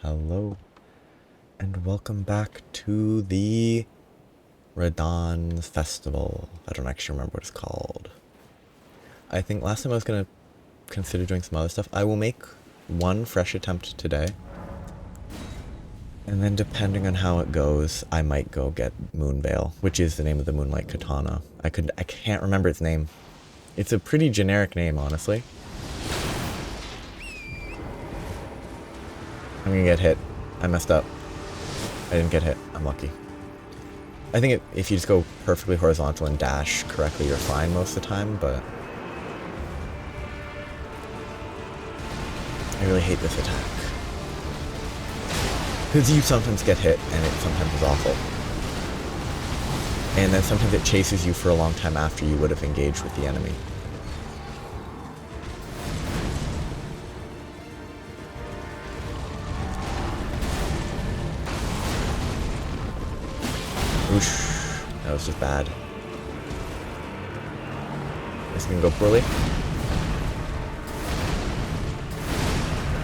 Hello, and welcome back to the Radahn festival. I don't actually remember what it's called. I think last time I was going to consider doing some other stuff. I will make one fresh attempt today. And then depending on how it goes, I might go get Moonveil, which is the name of the Moonlight Katana. I can't remember its name. It's a pretty generic name, honestly. I'm gonna get hit. I messed up. I didn't get hit. I'm lucky. I think if you just go perfectly horizontal and dash correctly, you're fine most of the time, but I really hate this attack. Because you sometimes get hit, and it sometimes is awful. And then sometimes it chases you for a long time after you would have engaged with the enemy. Oosh, that was just bad. This can go poorly.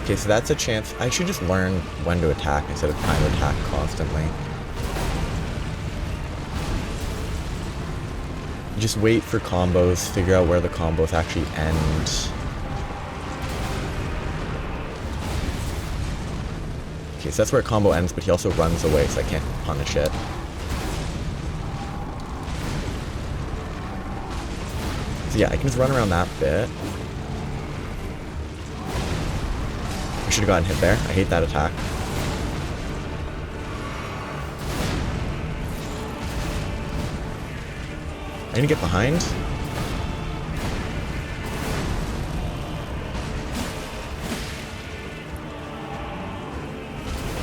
Okay, so that's a chance. I should just learn when to attack instead of trying to attack constantly. Just wait for combos, figure out where the combos actually end. Okay, so that's where a combo ends, but he also runs away, so I can't punish it. So yeah, I can just run around that bit. I should have gotten hit there. I hate that attack. I need to get behind.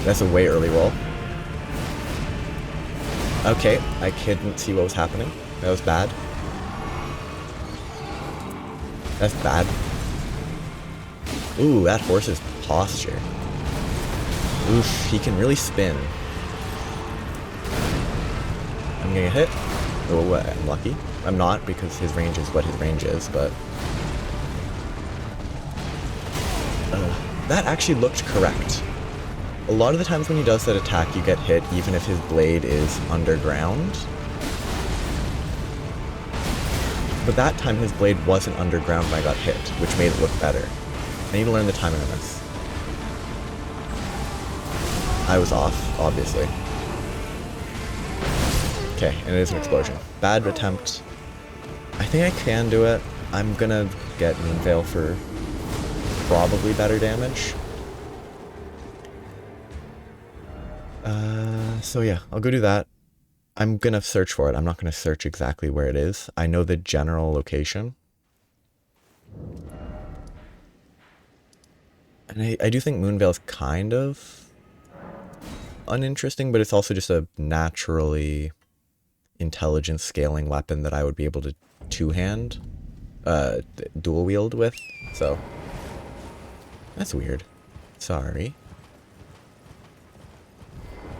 That's a way early roll. Okay, I couldn't see what was happening. That was bad. That's bad. Ooh, that horse's posture. Oof, he can really spin. I'm gonna get hit. Oh, I'm lucky. I'm not, because his range is what his range is, but that actually looked correct. A lot of the times when he does that attack, you get hit even if his blade is underground. But that time his blade wasn't underground when I got hit, which made it look better. I need to learn the timing on this. I was off, obviously. Okay, and it is an explosion. Bad attempt. I think I can do it. I'm gonna get Moonveil for probably better damage. So yeah, I'll go do that. I'm gonna search for it. I'm not gonna search exactly where it is. I know the general location. And I do think Moonveil's kind of uninteresting, but it's also just a naturally intelligence scaling weapon that I would be able to two-hand, dual wield with, so that's weird. Sorry.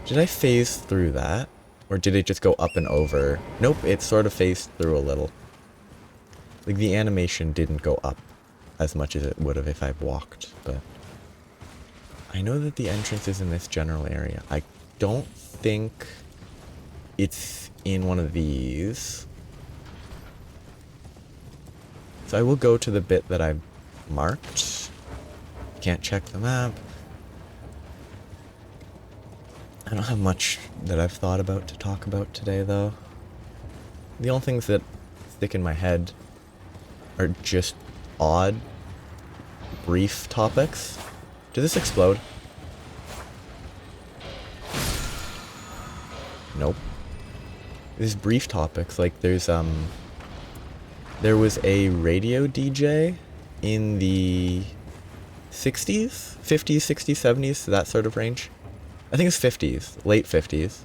Did I phase through that? Or did it just go up and over? Nope, it sort of phased through a little. Like, the animation didn't go up as much as it would have if I walked, but I know that the entrance is in this general area. I don't think it's in one of these. So I will go to the bit that I've marked. Can't check the map. I don't have much that I've thought about to talk about today, though. The only things that stick in my head are just odd, brief topics. Did this explode? Nope. These brief topics, like there was a radio DJ in the 60s? 50s, 60s, 70s, that sort of range. I think it's 50s, late 50s,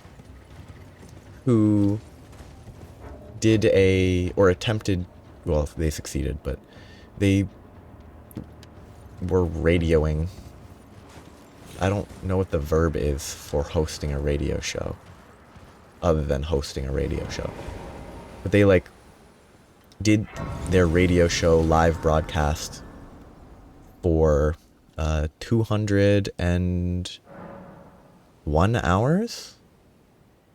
who did or attempted, well, they succeeded, but they were radioing. I don't know what the verb is for hosting a radio show, other than hosting a radio show. But they, like, did their radio show live broadcast for 200 and hours,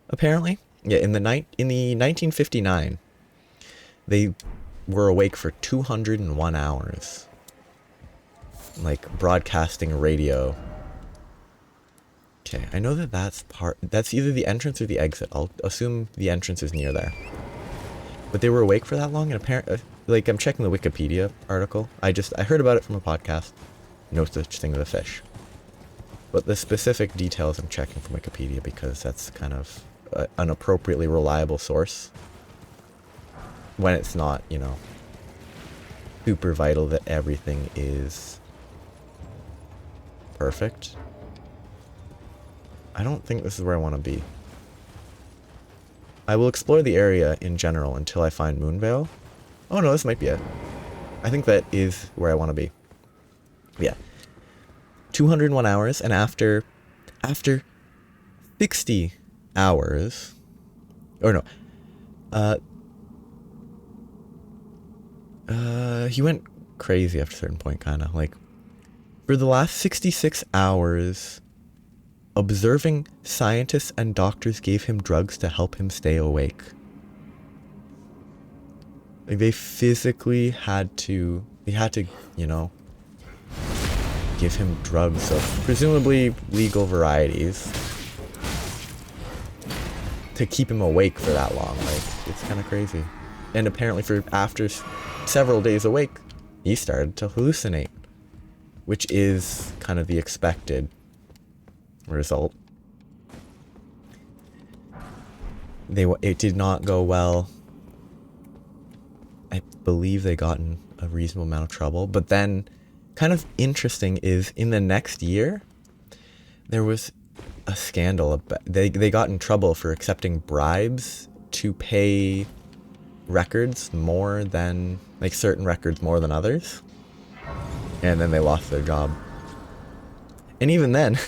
apparently. Yeah, in the 1959, they were awake for 201 hours. Like, broadcasting radio. Okay, I know that that's either the entrance or the exit. I'll assume the entrance is near there. But they were awake for that long, and apparently, like, I'm checking the Wikipedia article. I heard about it from a podcast. No such thing as a fish. But the specific details I'm checking from Wikipedia because that's kind of an appropriately reliable source. When it's not, you know, super vital that everything is perfect. I don't think this is where I want to be. I will explore the area in general until I find Moonvale. Oh no, this might be it. I think that is where I want to be. Yeah. 201 hours, and after 60 hours, or no, he went crazy after a certain point, kind of. Like, for the last 66 hours, observing scientists and doctors gave him drugs to help him stay awake. Like, they physically had to, you know, give him drugs of presumably legal varieties to keep him awake for that long. Like, it's kind of crazy. And apparently after several days awake, he started to hallucinate, which is kind of the expected result. It did not go well. I believe they got in a reasonable amount of trouble, but then kind of interesting is in the next year there was a scandal. They got in trouble for accepting bribes to pay records more than, like, certain records more than others, and then they lost their job. And even then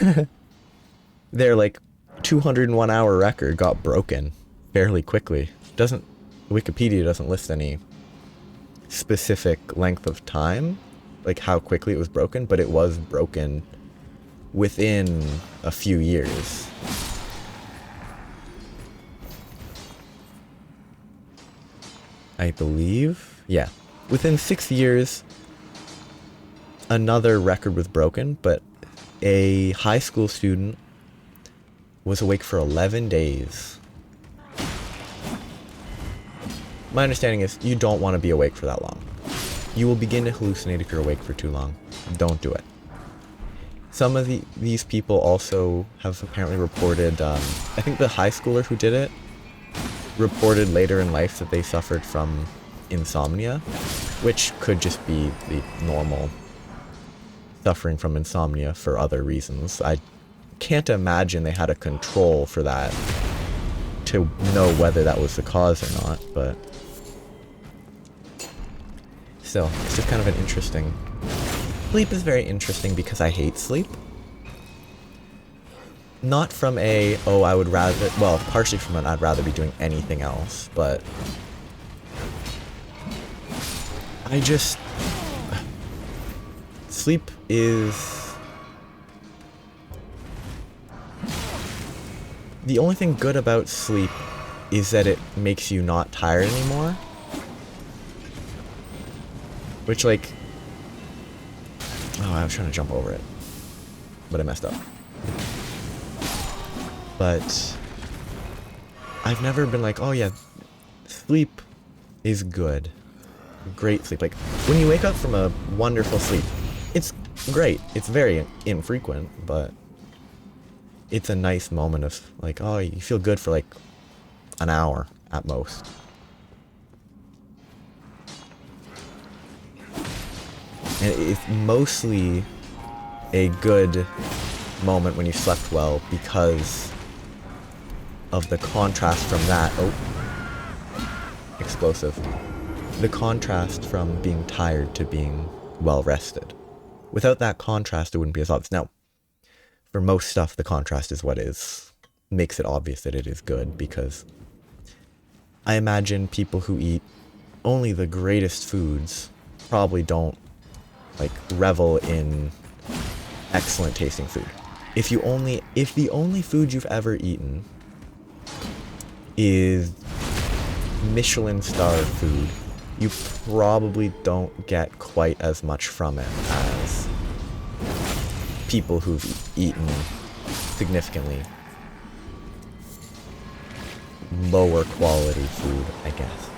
their, like, 201 hour record got broken fairly quickly. Wikipedia doesn't list any specific length of time, like how quickly it was broken, but it was broken within a few years. I believe, yeah. Within 6 years, another record was broken, but a high school student was awake for 11 days. My understanding is you don't want to be awake for that long. You will begin to hallucinate if you're awake for too long. Don't do it. Some of these people also have apparently reported, I think the high schooler who did it reported later in life that they suffered from insomnia, which could just be the normal suffering from insomnia for other reasons. I can't imagine they had a control for that to know whether that was the cause or not, but still, it's just kind of an interesting... Sleep is very interesting because I hate sleep. Not from I would rather... Well, partially from an I'd rather be doing anything else, but... I just... Sleep is... The only thing good about sleep is that it makes you not tired anymore. Which, like... Oh, I was trying to jump over it. But I messed up. But... I've never been like, oh yeah, sleep is good. Great sleep. Like, when you wake up from a wonderful sleep, it's great. It's very infrequent, but... It's a nice moment of, like, oh, you feel good for, like, an hour at most. And it's mostly a good moment when you slept well because of the contrast from that. Oh, explosive. The contrast from being tired to being well rested. Without that contrast, it wouldn't be as obvious. Now, for most stuff, the contrast is what makes it obvious that it is good, because I imagine people who eat only the greatest foods probably don't, like, revel in excellent tasting food. if the only food you've ever eaten is Michelin star food, you probably don't get quite as much from it as people who've eaten significantly lower quality food, I guess.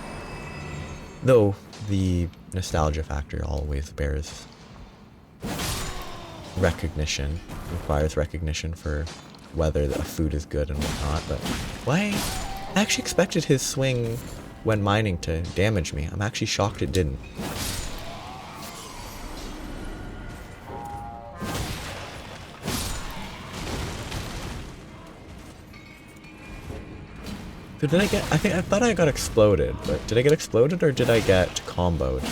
Though the nostalgia factor always bears recognition, requires recognition for whether the food is good and whatnot, but why? I actually expected his swing when mining to damage me. I'm actually shocked it didn't. So did I get, I thought I got exploded, but did I get exploded or did I get comboed?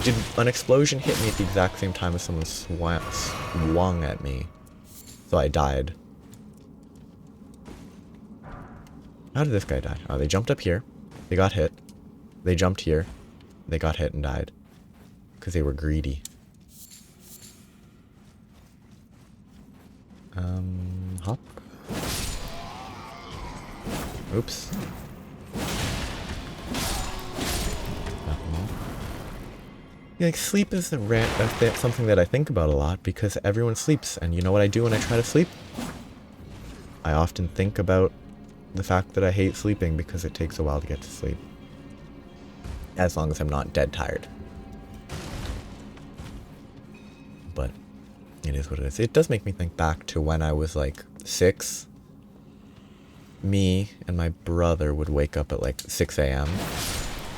Did an explosion hit me at the exact same time as someone swung at me? So I died. How did this guy die? Oh, they jumped up here. They got hit. They jumped here. They got hit and died. Because they were greedy. Hop. Oops. Yeah, like, sleep is something that I think about a lot because everyone sleeps, and you know what I do when I try to sleep? I often think about the fact that I hate sleeping because it takes a while to get to sleep. As long as I'm not dead tired. But it is what it is. It does make me think back to when I was like 6. Me and my brother would wake up at like 6 a.m.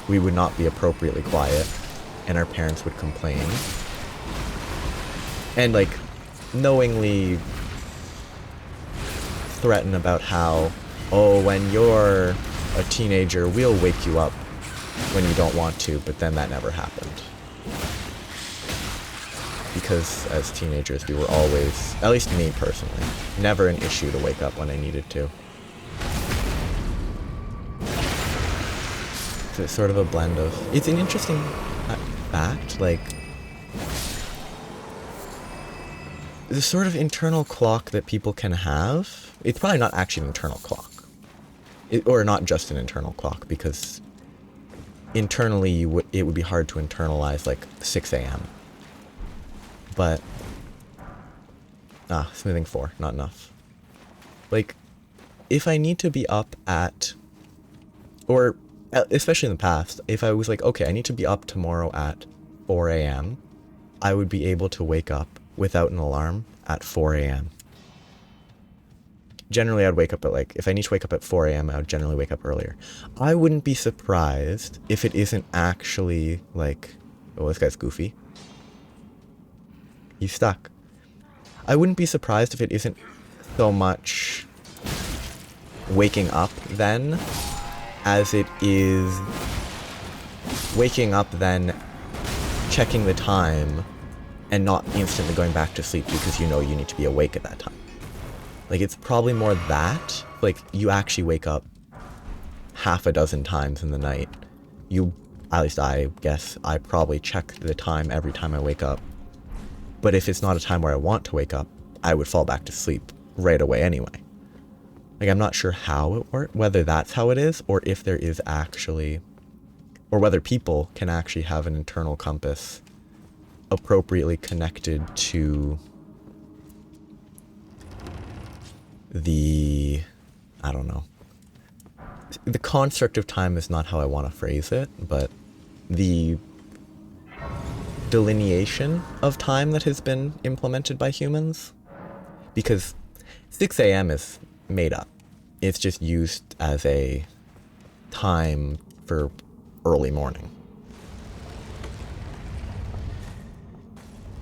We would not be appropriately quiet, and our parents would complain. And like knowingly threaten about how, oh, when you're a teenager, we'll wake you up when you don't want to, but then that never happened. Because as teenagers, we were always, at least me personally, never an issue to wake up when I needed to. So it's sort of a blend of, it's an interesting fact, like, the sort of internal clock that people can have, it's probably not actually an internal clock. Or not just an internal clock, because internally it would be hard to internalize like 6 a.m. But, smoothing 4, not enough. Like, if I need to be up at, or especially in the past, if I was like, okay, I need to be up tomorrow at 4 a.m., I would be able to wake up without an alarm at 4 a.m. Generally, I'd wake up at like, if I need to wake up at 4 a.m., I would generally wake up earlier. I wouldn't be surprised if it isn't actually like, oh, this guy's goofy. He's stuck. I wouldn't be surprised if it isn't so much waking up then, as it is waking up then, checking the time, and not instantly going back to sleep because you know you need to be awake at that time. Like, it's probably more that, like, you actually wake up half a dozen times in the night. At least I guess, I probably check the time every time I wake up. But if it's not a time where I want to wake up, I would fall back to sleep right away anyway. Like, I'm not sure how it works, whether that's how it is, or if there is actually, or whether people can actually have an internal compass appropriately connected to the, I don't know. The construct of time is not how I want to phrase it, but the delineation of time that has been implemented by humans. Because 6 a.m. is made up. It's just used as a time for early morning.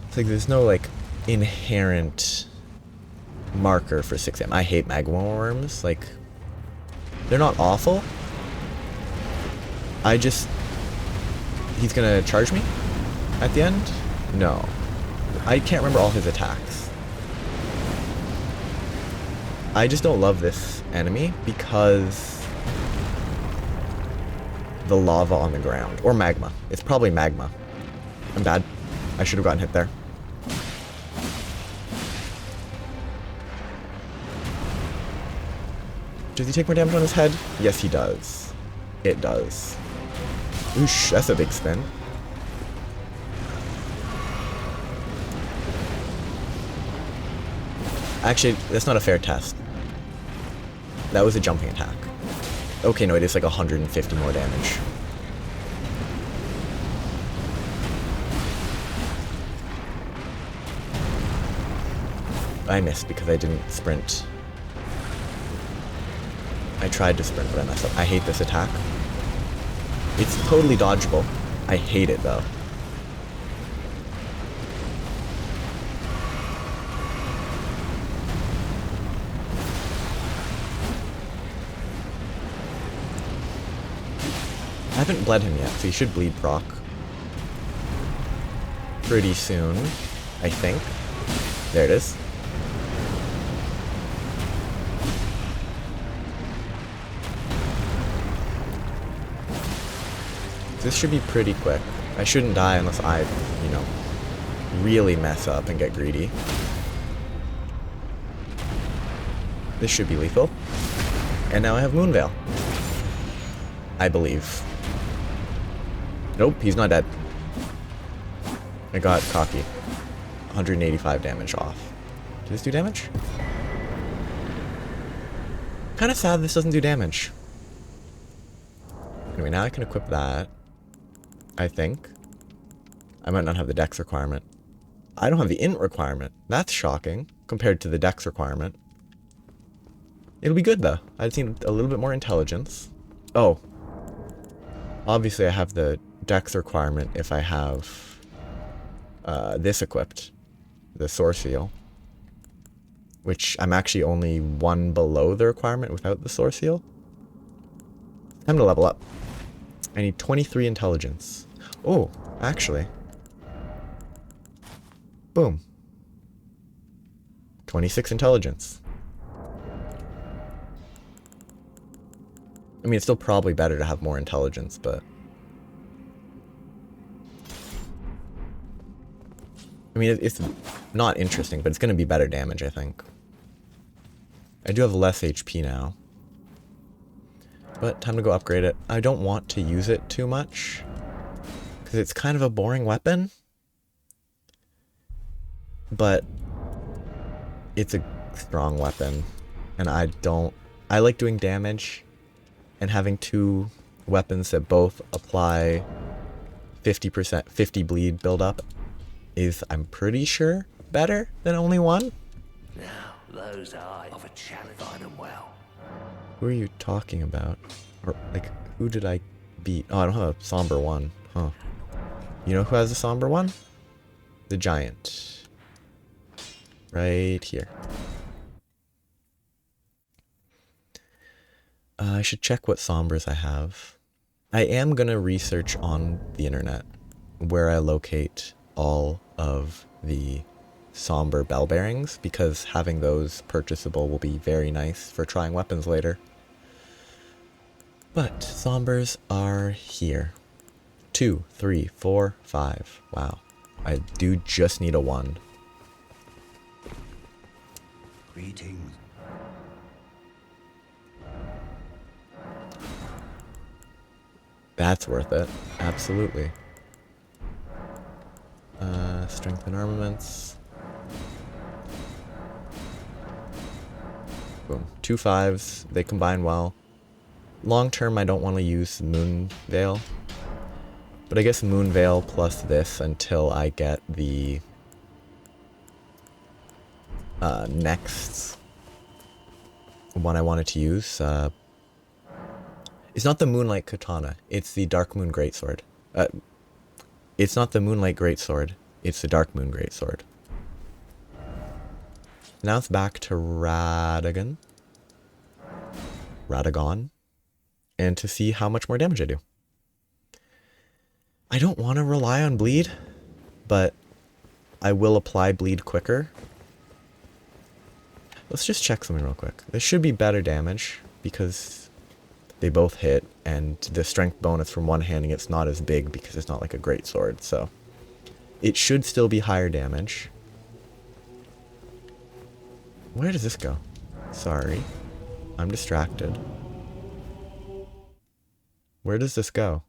It's like there's no like inherent marker for 6 a.m. I hate magma worms. Like, they're not awful. He's gonna charge me at the end? No. I can't remember all his attacks. I just don't love this enemy because the lava on the ground. Or magma. It's probably magma. I'm bad. I should have gotten hit there. Does he take more damage on his head? Yes, he does. It does. Oosh, that's a big spin. Actually, that's not a fair test. That was a jumping attack. Okay, no, it is like 150 more damage. I missed because I didn't sprint. I tried to sprint, but I messed up. I hate this attack. It's totally dodgeable. I hate it, though. I haven't bled him yet, so he should bleed proc pretty soon, I think. There it is. This should be pretty quick. I shouldn't die unless I, you know, really mess up and get greedy. This should be lethal. And now I have Moonveil. I believe. Nope, he's not dead. I got cocky. 185 damage off. Did this do damage? Kind of sad this doesn't do damage. Anyway, now I can equip that. I think. I might not have the dex requirement. I don't have the int requirement. That's shocking compared to the dex requirement. It'll be good though. I just need a little bit more intelligence. Oh. Obviously I have the dex requirement if I have this equipped. The Source Seal. Which I'm actually only one below the requirement without the Source Seal. Time to level up. I need 23 intelligence. Oh, actually. Boom. 26 intelligence. I mean, it's still probably better to have more intelligence, but... I mean, it's not interesting, but it's going to be better damage, I think. I do have less HP now. But time to go upgrade it. I don't want to use it too much. Because it's kind of a boring weapon. But it's a strong weapon. And I like doing damage. And having two weapons that both apply 50% 50 bleed buildup is, I'm pretty sure, better than only one. Now, those eyes of a challenge, find them well. Who are you talking about? Or, like, who did I beat? Oh, I don't have a somber one. Huh. You know who has a somber one? The giant. Right here. I should check what sombers I have. I am gonna research on the internet where I locate all of the somber bell bearings, because having those purchasable will be very nice for trying weapons later. But sombers are here. 2, 3, 4, 5. Wow. I do just need a 1. Greetings. That's worth it. Absolutely. Strength and armaments. Boom. 2 5s. They combine well. Long term, I don't want to use Moon Veil. But I guess Moon Veil plus this until I get the next one I wanted to use. It's not the Moonlight Katana. It's the Dark Moon Greatsword. It's not the Moonlight Greatsword. It's the Dark Moon Greatsword. Now it's back to Radagon. And to see how much more damage I do. I don't want to rely on bleed, but I will apply bleed quicker. Let's just check something real quick. This should be better damage because they both hit, and the strength bonus from one handing it's not as big because it's not like a great sword, so it should still be higher damage. Where does this go? Sorry. I'm distracted. Where does this go?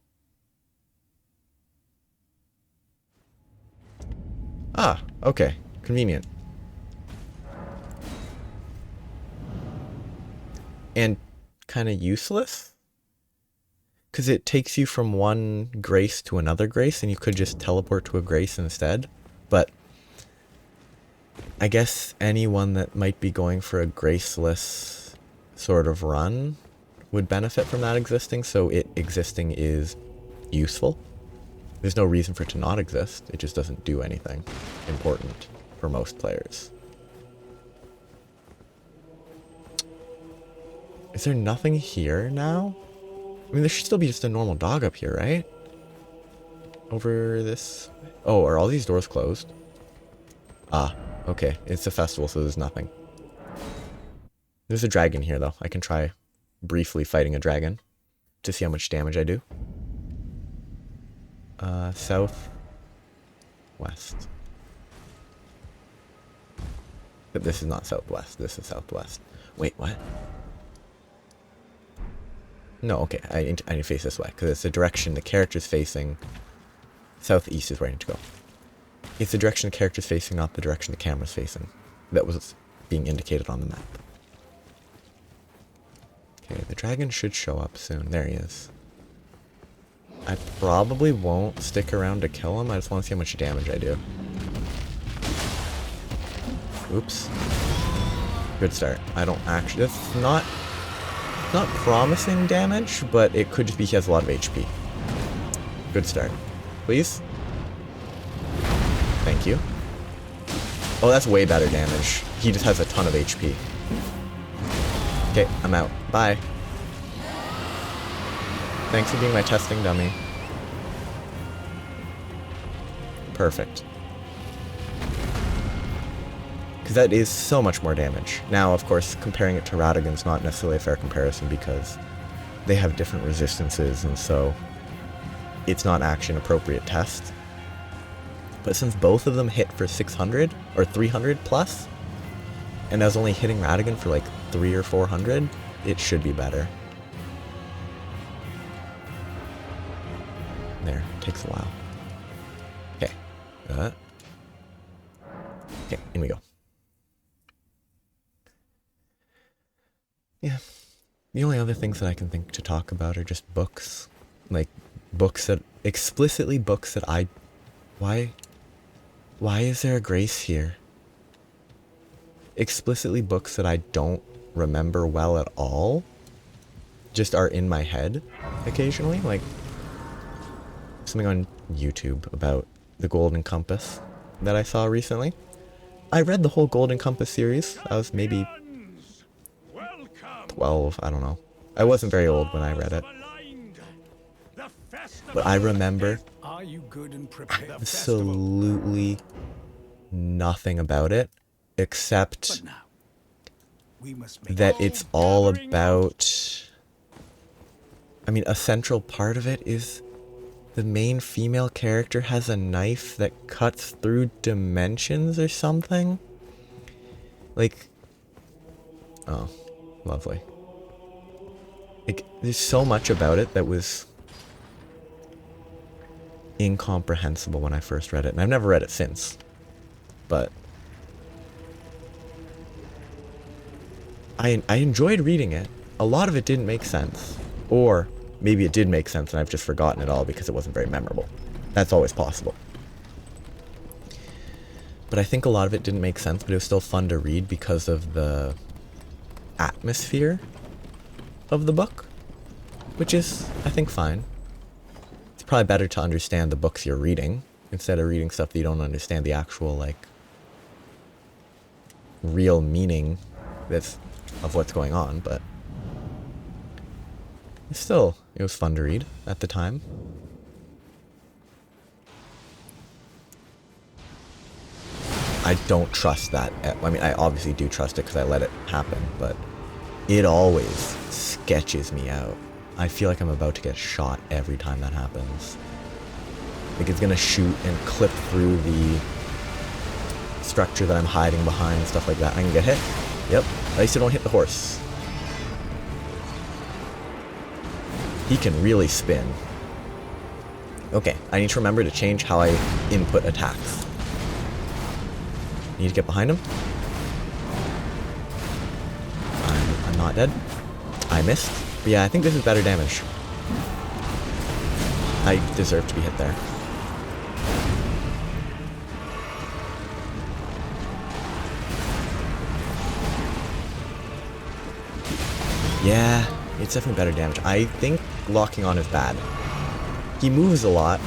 Ah, okay. Convenient. And kind of useless? Because it takes you from one grace to another grace, and you could just teleport to a grace instead. But I guess anyone that might be going for a graceless sort of run would benefit from that existing, so it existing is useful. There's no reason for it to not exist, it just doesn't do anything important for most players. Is there nothing here now? I mean, there should still be just a normal dog up here, right? Over this... Oh, are all these doors closed? Ah, okay. It's a festival, so there's nothing. There's a dragon here, though. I can try briefly fighting a dragon to see how much damage I do. South... West. But this is not southwest. This is southwest. Wait, what? No, okay, I need to face this way, because it's the direction the character's facing. Southeast is where I need to go. It's the direction the character's facing, not the direction the camera's facing. That was being indicated on the map. Okay, the dragon should show up soon. There he is. I probably won't stick around to kill him, I just want to see how much damage I do. Oops. Good start. I don't actually... That's not promising damage, but it could just be he has a lot of HP. Good start. Please? Thank you. Oh, that's way better damage. He just has a ton of HP. Okay, I'm out. Bye. Thanks for being my testing dummy. Perfect. Because that is so much more damage. Now, of course, comparing it to Radagon is not necessarily a fair comparison because they have different resistances, and so it's not actually an appropriate test. But since both of them hit for 600 or 300 plus, and I was only hitting Radagon for like 300 or 400, it should be better. There, takes a while. Okay. Okay, in we go. Yeah. The only other things that I can think to talk about are just books. Like, books that... Explicitly books that I... Why is there a grace here? Explicitly books that I don't remember well at all just are in my head occasionally. Like, something on YouTube about the Golden Compass that I saw recently. I read the whole Golden Compass series. I was maybe 12, I don't know. I wasn't very old when I read it. But I remember absolutely nothing about it, except that it's all about... I mean, a central part of it is the main female character has a knife that cuts through dimensions or something. Like... Oh, lovely. Like, there's so much about it that was incomprehensible when I first read it, and I've never read it since. But I enjoyed reading it. A lot of it didn't make sense. Or maybe it did make sense and I've just forgotten it all because it wasn't very memorable. That's always possible. But I think a lot of it didn't make sense, but it was still fun to read because of the atmosphere of the book, which is, I think, fine. It's probably better to understand the books you're reading instead of reading stuff that you don't understand the actual, like, real meaning that's of what's going on, but still, it was fun to read at the time. I don't trust that. I mean, I obviously do trust it because I let it happen, but it always sketches me out. I feel like I'm about to get shot every time that happens. Like it's gonna shoot and clip through the structure that I'm hiding behind and stuff like that. I can get hit. Yep. At least I don't hit the horse. He can really spin. Okay, I need to remember to change how I input attacks. Need to get behind him. I'm not dead. I missed. But yeah, I think this is better damage. I deserve to be hit there. Yeah, it's definitely better damage. I think locking on is bad. He moves a lot,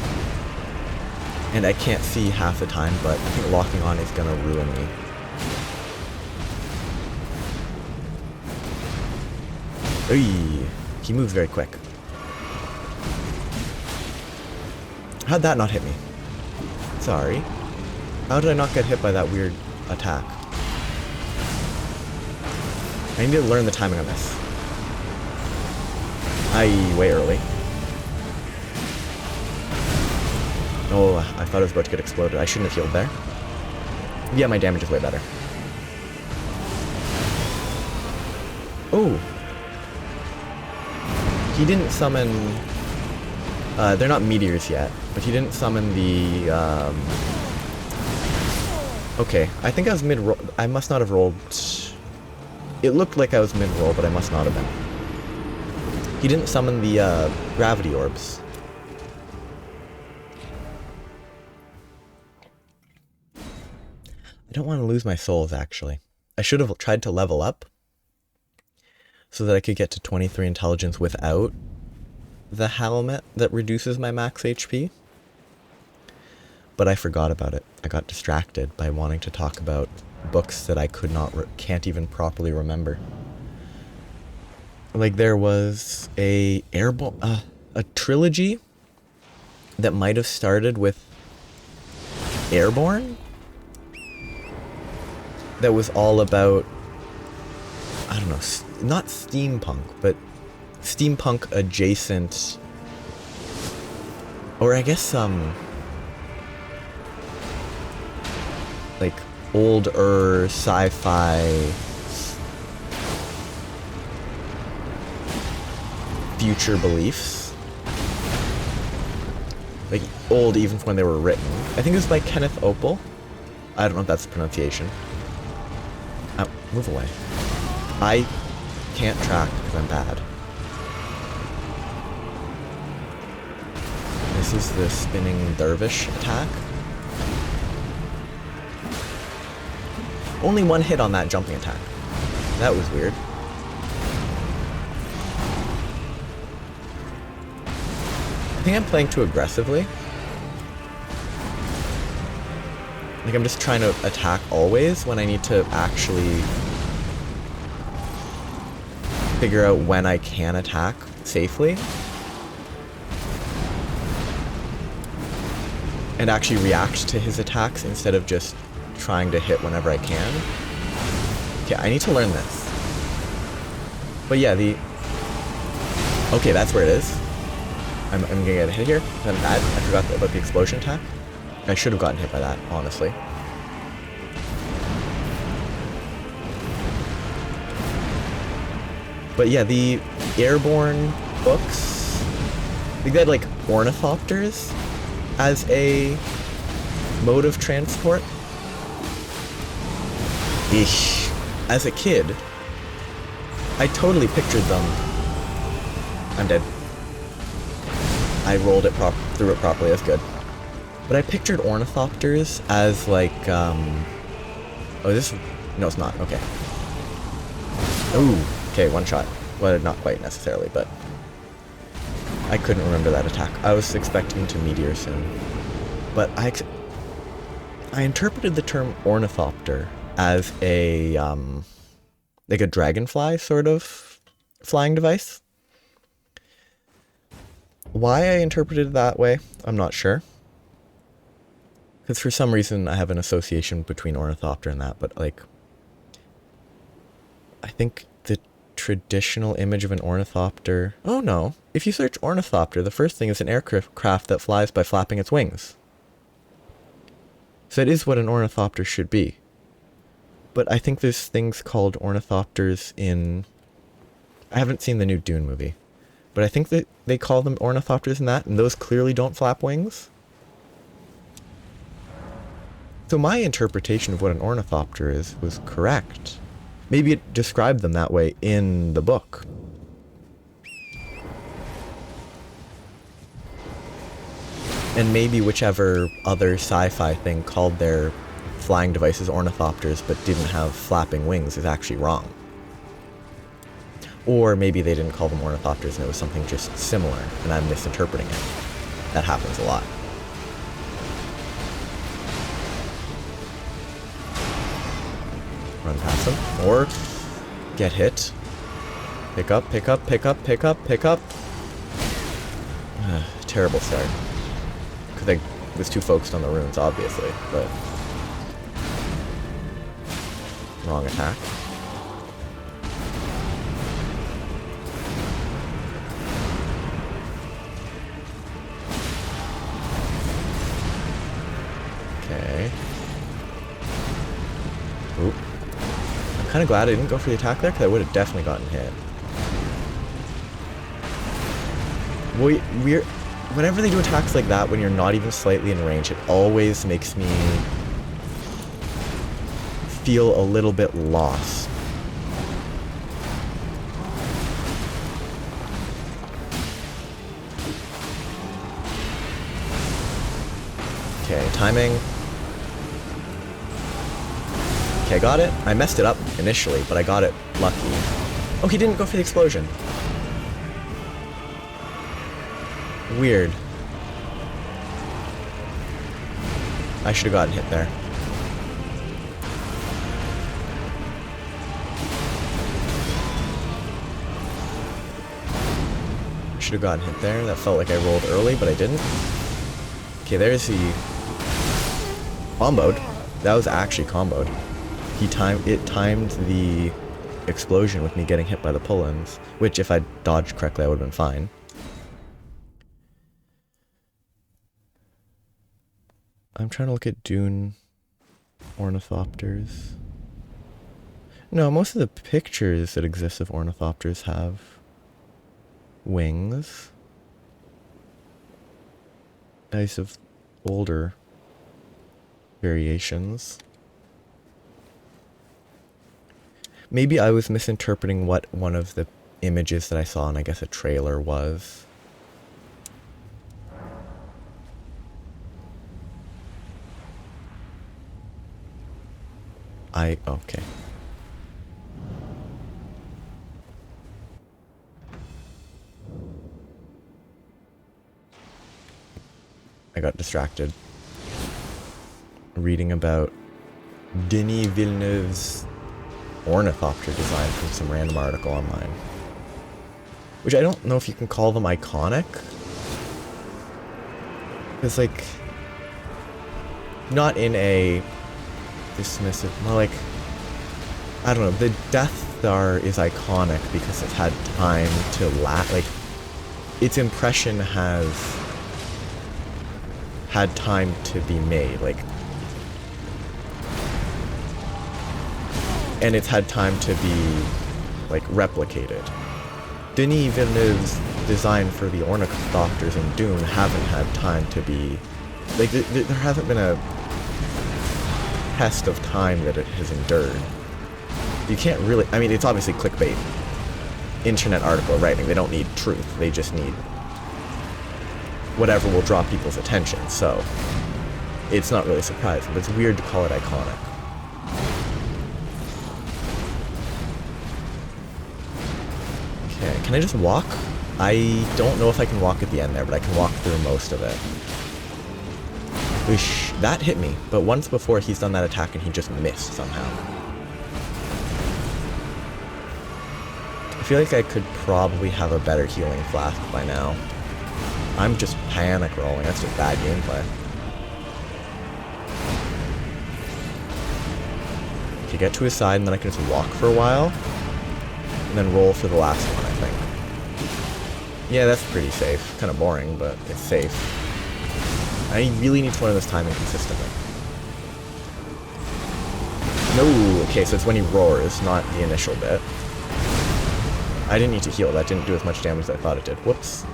and I can't see half the time, but I think locking on is gonna ruin me. Oy, he moves very quick. How'd that not hit me? Sorry. How did I not get hit by that weird attack? I need to learn the timing on this. Way early. Oh, I thought I was about to get exploded. I shouldn't have healed there. Yeah, my damage is way better. Oh! He didn't summon... they're not meteors yet, but he didn't summon the... Okay, I think I was mid-roll. I must not have rolled... It looked like I was mid-roll, but I must not have been. He didn't summon the gravity orbs. I don't want to lose my souls, actually. I should have tried to level up so that I could get to 23 intelligence without the helmet that reduces my max HP. But I forgot about it. I got distracted by wanting to talk about books that I can't even properly remember. Like, there was a trilogy that might have started with Airborne that was all about, I don't know, not steampunk, but steampunk adjacent, or I guess like older sci-fi future beliefs. Like, old even from when they were written. I think it was by Kenneth Opel. I don't know if that's the pronunciation. Oh, move away. I can't track because I'm bad. This is the spinning dervish attack. Only one hit on that jumping attack. That was weird. I think I'm playing too aggressively. Like, I'm just trying to attack always when I need to actually figure out when I can attack safely. And actually react to his attacks instead of just trying to hit whenever I can. Okay, I need to learn this. But yeah, okay, that's where it is. I'm gonna get a hit here. I'm bad. I forgot about the explosion attack. I should have gotten hit by that, honestly. But yeah, the airborne books, they had like ornithopters as a mode of transport. Eesh. As a kid, I totally pictured them. I'm dead. I rolled it through it properly, that's good. But I pictured ornithopters as like, oh, no, it's not, okay. Ooh, okay, one shot. Well, not quite necessarily, but I couldn't remember that attack. I was expecting to meteor soon. But I interpreted the term ornithopter as a, like a dragonfly sort of flying device. Why I interpreted it that way, I'm not sure. Because for some reason I have an association between ornithopter and that, but like, I think the traditional image of an ornithopter... Oh no, if you search ornithopter, the first thing is an aircraft that flies by flapping its wings. So that is what an ornithopter should be. But I think there's things called ornithopters in... I haven't seen the new Dune movie. But I think that they call them ornithopters in that, and those clearly don't flap wings. So my interpretation of what an ornithopter is was correct. Maybe it described them that way in the book. And maybe whichever other sci-fi thing called their flying devices ornithopters but didn't have flapping wings is actually wrong. Or maybe they didn't call them ornithopters and it was something just similar and I'm misinterpreting it. That happens a lot. Run past them. Or get hit. Pick up, pick up, pick up, pick up, pick up. Terrible start. Because I was too focused on the runes, obviously, but... Wrong attack. Okay. Oop. I'm kind of glad I didn't go for the attack there, because I would have definitely gotten hit. Whenever they do attacks like that, when you're not even slightly in range, it always makes me feel a little bit lost. Okay, timing. Okay, I got it. I messed it up initially, but I got it lucky. Oh, he didn't go for the explosion. Weird. I should have gotten hit there. Should have gotten hit there. That felt like I rolled early, but I didn't. Okay, there's the... comboed. That was actually comboed. It timed the explosion with me getting hit by the pull-ins, which if I dodged correctly I would have been fine. I'm trying to look at dune ornithopters. No, most of the pictures that exist of ornithopters have wings. Nice of older variations. Maybe I was misinterpreting what one of the images that I saw in, I guess, a trailer was. Okay. I got distracted reading about Denis Villeneuve's ornithopter design from some random article online. Which I don't know if you can call them iconic. It's like... not in a... dismissive, more like, I don't know, the Death Star is iconic because it's had time to like, its impression has had time to be made, like, and it's had time to be, like, replicated. Denis Villeneuve's design for the ornithopters in Dune haven't had time to be, like, there hasn't been a test of time that it has endured. You can't really... I mean, it's obviously clickbait. Internet article writing. They don't need truth. They just need whatever will draw people's attention. So, it's not really surprising, but it's weird to call it iconic. Okay, can I just walk? I don't know if I can walk at the end there, but I can walk through most of it. Oosh, that hit me, but once before he's done that attack and he just missed somehow. I feel like I could probably have a better healing flask by now. I'm just panic rolling, that's just bad gameplay. Okay, get to his side and then I can just walk for a while, and then roll for the last one, I think. Yeah, that's pretty safe. Kind of boring, but it's safe. I really need to learn this timing consistently. No! Okay, so it's when he roars, not the initial bit. I didn't need to heal. That didn't do as much damage as I thought it did. Whoops.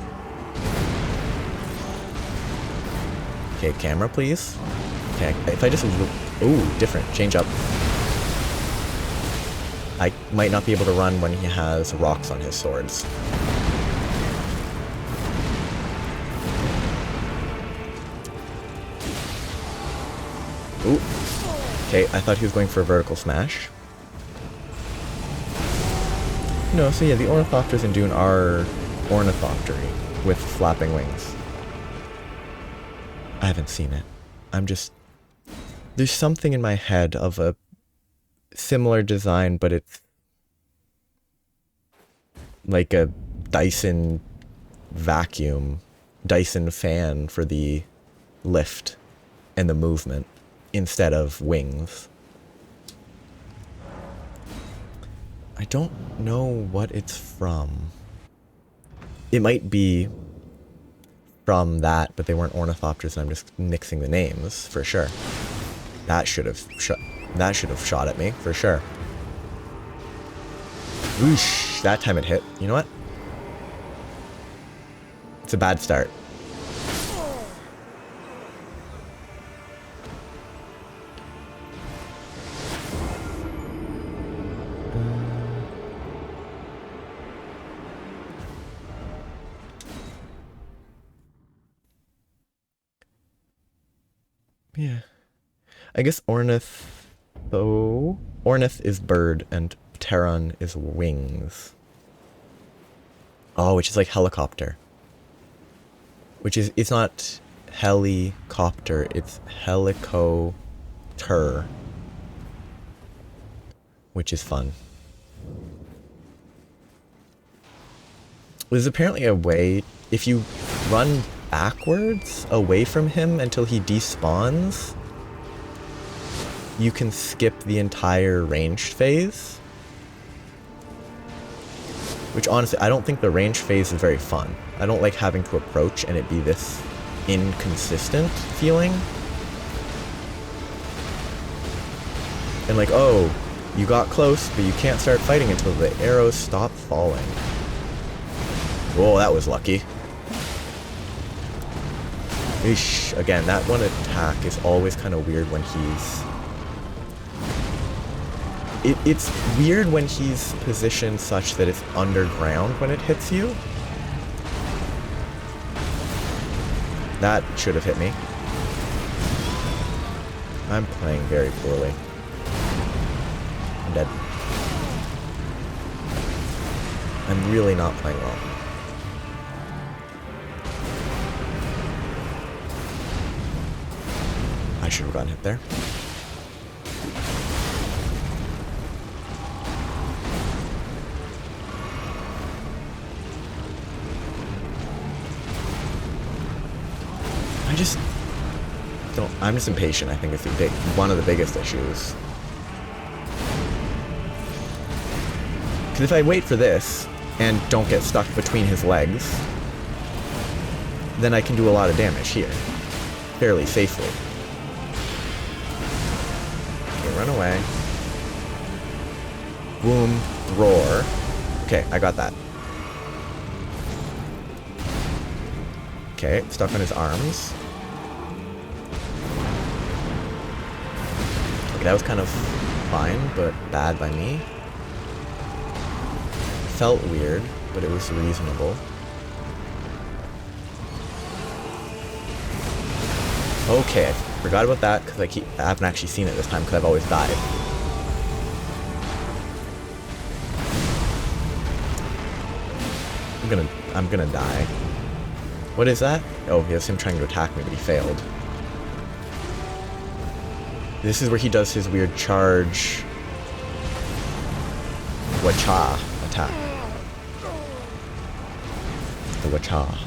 Okay, camera, please. Okay, if I just... Ooh, different. Change up. I might not be able to run when he has rocks on his swords. Ooh. Okay, I thought he was going for a vertical smash. No, so yeah, the ornithopters in Dune are ornithoptery with flapping wings. I haven't seen it. I'm just... There's something in my head of a similar design, but it's like a Dyson fan for the lift and the movement instead of wings. I don't know what it's from. It might be from that, but they weren't ornithopters and I'm just mixing the names for sure. That should have shot at me for sure. Whoosh, that time it hit. You know what? It's a bad start. Yeah. I guess Ornith is bird and Terran is wings. Oh, which is like helicopter. Which is, it's not helicopter, it's helicoter. Which is fun. There's apparently a way, if you run backwards away from him until he despawns, you can skip the entire ranged phase. Which honestly, I don't think the ranged phase is very fun. I don't like having to approach and it be this inconsistent feeling. And like, oh, you got close, but you can't start fighting until the arrows stop falling. Whoa, that was lucky. Eesh. Again, that one attack is always kind of weird when he's... It's weird when he's positioned such that it's underground when it hits you. That should have hit me. I'm playing very poorly. I'm dead. I'm really not playing well. I should have gotten hit there. I just don't... I'm just impatient, I think is one of the biggest issues. Because if I wait for this, and don't get stuck between his legs, then I can do a lot of damage here. Fairly safely. Okay, run away. Boom. Roar. Okay, I got that. Okay, stuck on his arms. Okay, that was kind of fine, but bad by me. Felt weird, but it was reasonable. Okay, I forgot about that because I haven't actually seen it this time because I've always died. I'm gonna die. What is that? Oh, it's him trying to attack me, but he failed. This is where he does his weird charge... Wacha attack. The Wacha.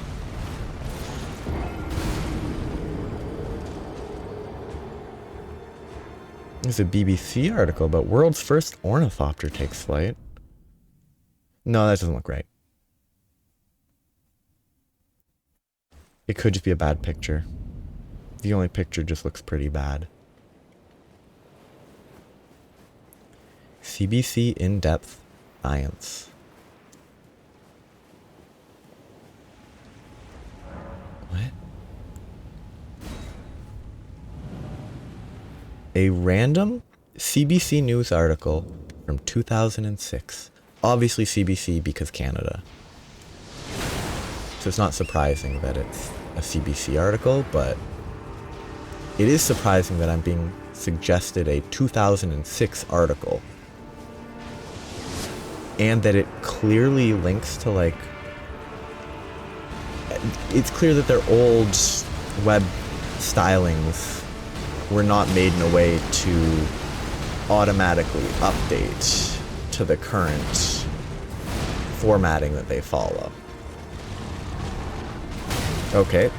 There's a BBC article about world's first ornithopter takes flight. No, that doesn't look right. It could just be a bad picture. The only picture just looks pretty bad. CBC in-depth science. A random CBC news article from 2006. Obviously CBC because Canada. So it's not surprising that it's a CBC article, but it is surprising that I'm being suggested a 2006 article. And that it clearly links to, like... It's clear that their old web stylings were not made in a way to automatically update to the current formatting that they follow. Okay.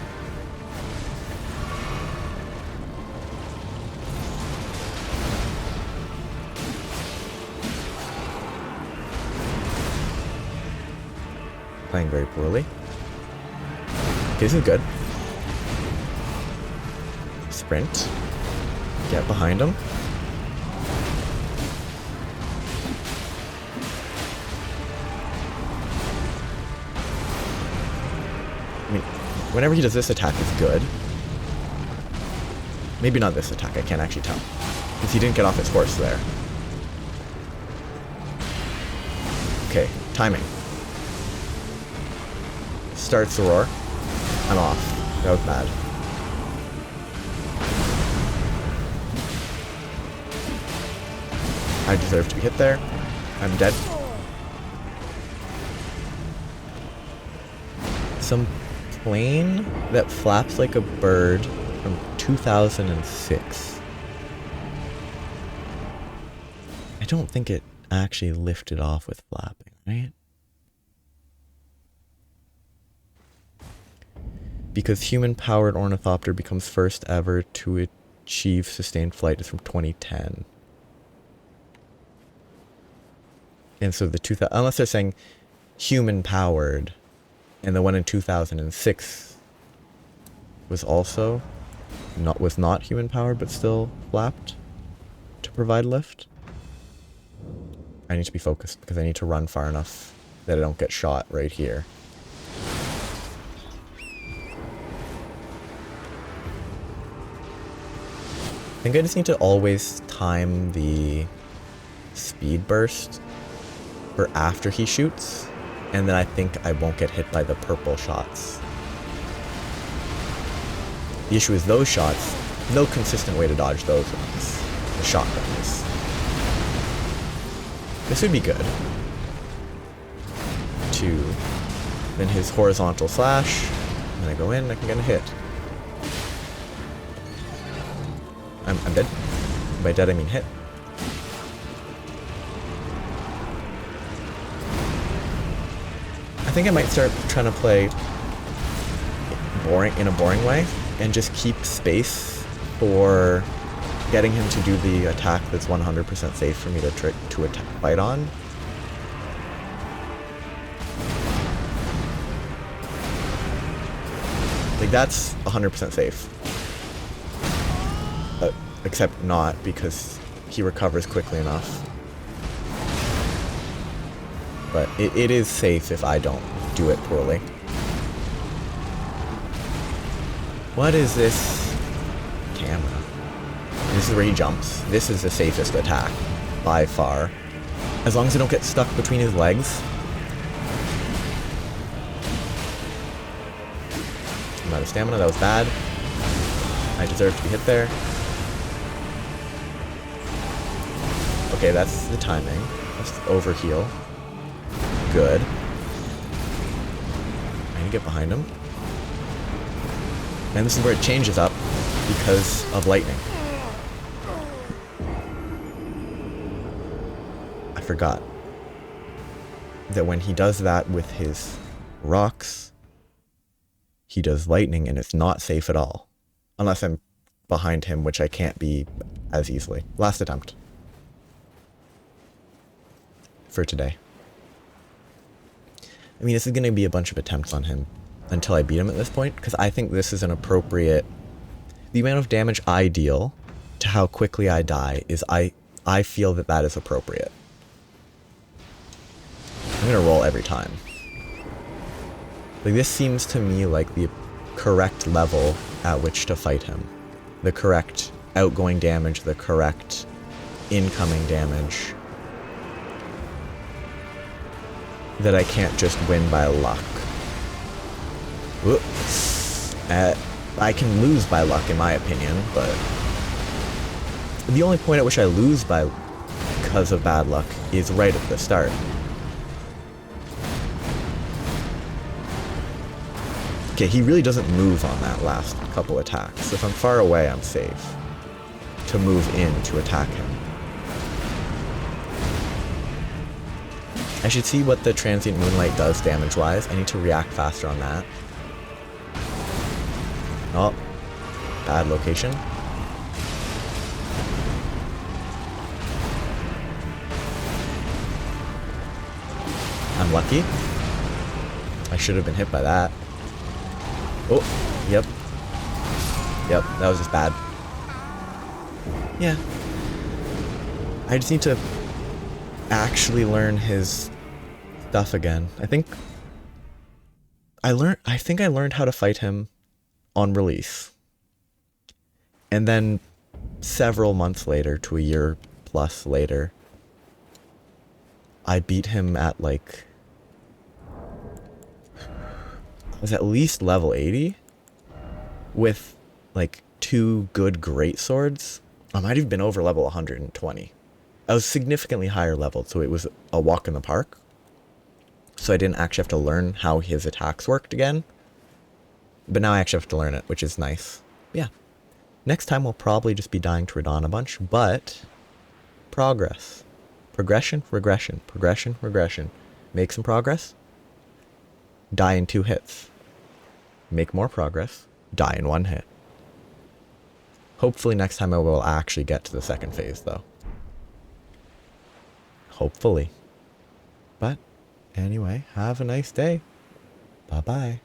Playing very poorly. Okay, this is good. Sprint. Get behind him. I mean, whenever he does this attack, it's good. Maybe not this attack, I can't actually tell. Because he didn't get off his horse there. Okay, timing. Starts the roar. I'm off. That was bad. I deserve to be hit there. I'm dead. Some plane that flaps like a bird from 2006. I don't think it actually lifted off with flapping, right? Because human-powered ornithopter becomes first ever to achieve sustained flight is from 2010. And so the unless they're saying human-powered, and the one in 2006 was also not human-powered, but still flapped to provide lift. I need to be focused because I need to run far enough that I don't get shot right here. I think I just need to always time the speed burst for after he shoots, and then I think I won't get hit by the purple shots. The issue is those shots, no consistent way to dodge those ones. The shotguns. This would be good. Then his horizontal slash, and then I go in, I can get a hit. I'm dead. By dead I mean hit. I think I might start trying to play in a boring way and just keep space for getting him to do the attack that's 100% safe for me to fight on. Like that's 100% safe. Except not, because he recovers quickly enough. But it is safe if I don't do it poorly. What is this camera? This is where he jumps. This is the safest attack, by far. As long as I don't get stuck between his legs. I'm out of stamina, that was bad. I deserve to be hit there. Okay, that's the timing. Let's overheal. Good. I need to get behind him. And this is where it changes up because of lightning. I forgot that when he does that with his rocks, he does lightning and it's not safe at all. Unless I'm behind him, which I can't be as easily. Last attempt. For today. I mean, this is going to be a bunch of attempts on him until I beat him at this point, because I think this is an appropriate... The amount of damage I deal to how quickly I die is I feel that that is appropriate. I'm going to roll every time. Like, this seems to me like the correct level at which to fight him. The correct outgoing damage the correct incoming damage, that I can't just win by luck. Whoop. I can lose by luck in my opinion, but the only point at which I lose because of bad luck is right at the start. Okay, he really doesn't move on that last couple attacks. So if I'm far away, I'm safe to move in to attack him. I should see what the Transient Moonlight does damage-wise. I need to react faster on that. Oh, bad location. I'm lucky. I should have been hit by that. Oh, yep. Yep, that was just bad. Yeah. I just need to actually learn his stuff again. I think I learned how to fight him on release. And then several months later, to a year plus later, I beat him at like, I was at least level 80 with like 2 good great swords. I might have been over level 120. I was significantly higher leveled, so it was a walk in the park. So I didn't actually have to learn how his attacks worked again. But now I actually have to learn it, which is nice. Yeah. Next time we'll probably just be dying to Radahn a bunch, but progress. Progression, regression, progression, regression. Make some progress. Die in 2 hits. Make more progress. Die in 1 hit. Hopefully next time I will actually get to the second phase, though. Hopefully. But anyway, have a nice day. Bye-bye.